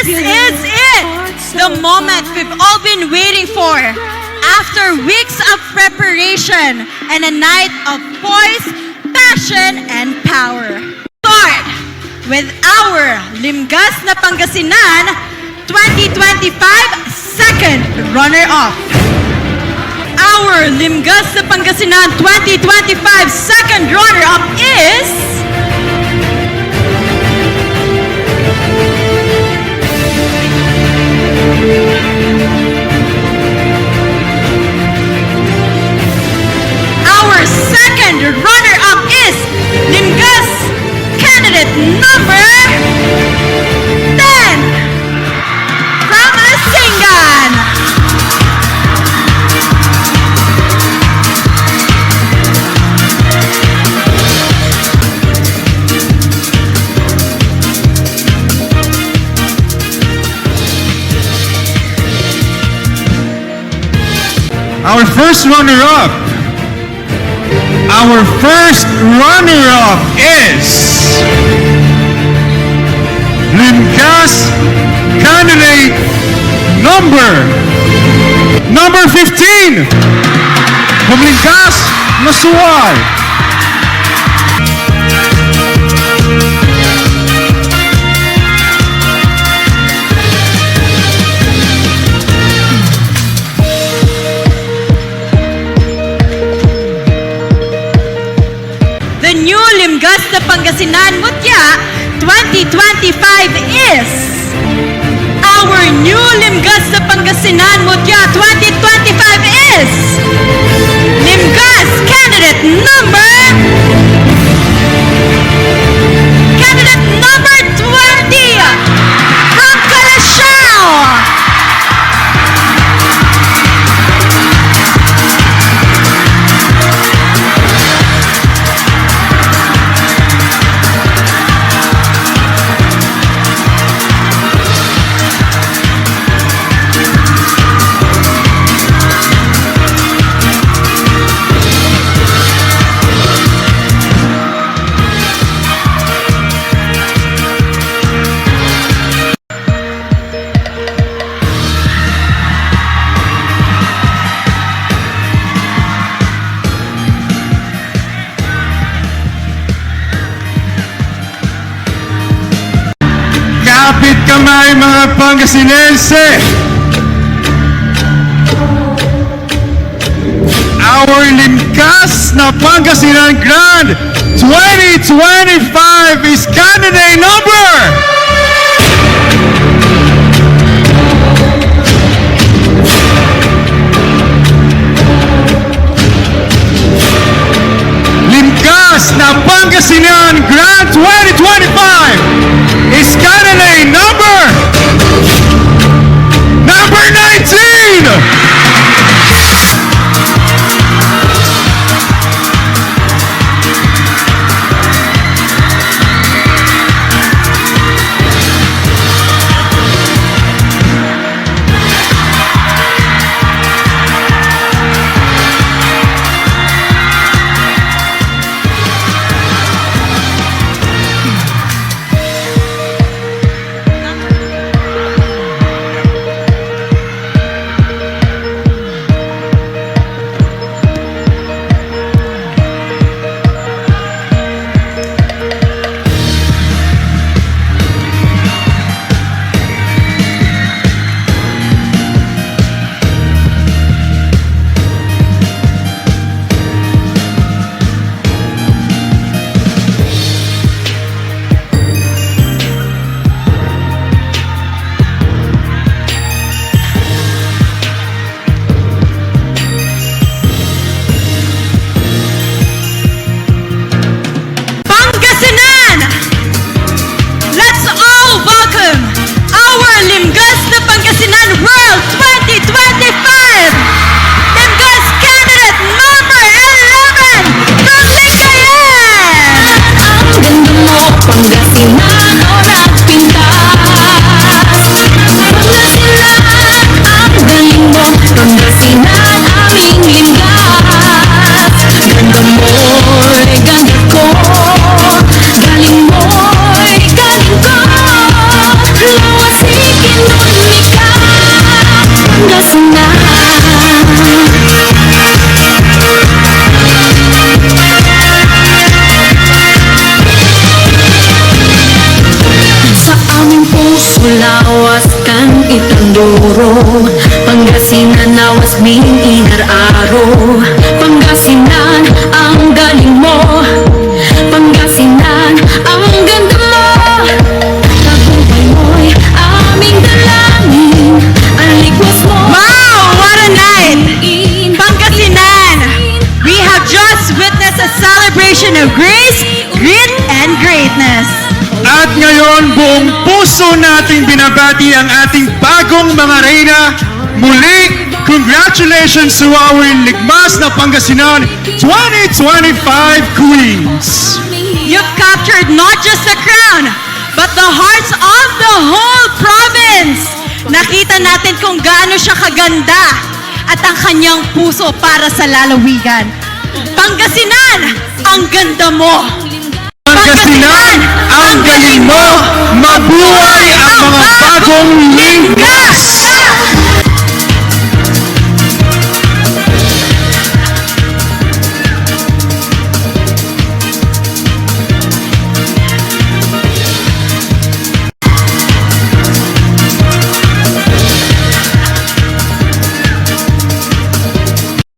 This is it! The moment we've all been waiting for. After weeks of preparation and a night of poise, passion, and power. Start with our Limgas na Pangasinan 2025 second runner-up. Our Limgas na Pangasinan 2025 second runner-up is... Our second runner-up is Limgas candidate number 10 from Asingan. Our first runner-up. Our first runner-up is Limgas candidate number 15 from Limgas Nasual. The new Limgas na Pangasinan Mutya 2025 is... Our new Limgas na Pangasinan Mutya 2025 is... Limgas candidate number 20 from Calasiao. Kapit kamay mga Pangasinense! Our Limgas na Pangasinan Grand 2025 is candidate number... Limgas na Pangasinan Grand 2025 is candidate number 19! Lawas kan itanduro Pangasinan nawas ming inararo Pangasinan ang galing mo Pangasinan ang ganda mo Tagumpay mo'y aming dalangin Ang ligwas mo Wow! What a night! Pangasinan! We have just witnessed a celebration of grace, grit, and greatness. At ngayon, buong puso nating binabati ang ating bagong mga reyna. Muli, congratulations to our Ligmas na Pangasinan 2025 Queens! You've captured not just the crown, but the hearts of the whole province. Nakita natin kung gaano siya kaganda at ang kanyang puso para sa lalawigan. Pangasinan, ang ganda mo! Pangasinan, ang galing mo! Mabuhay ang mga bagong lingga!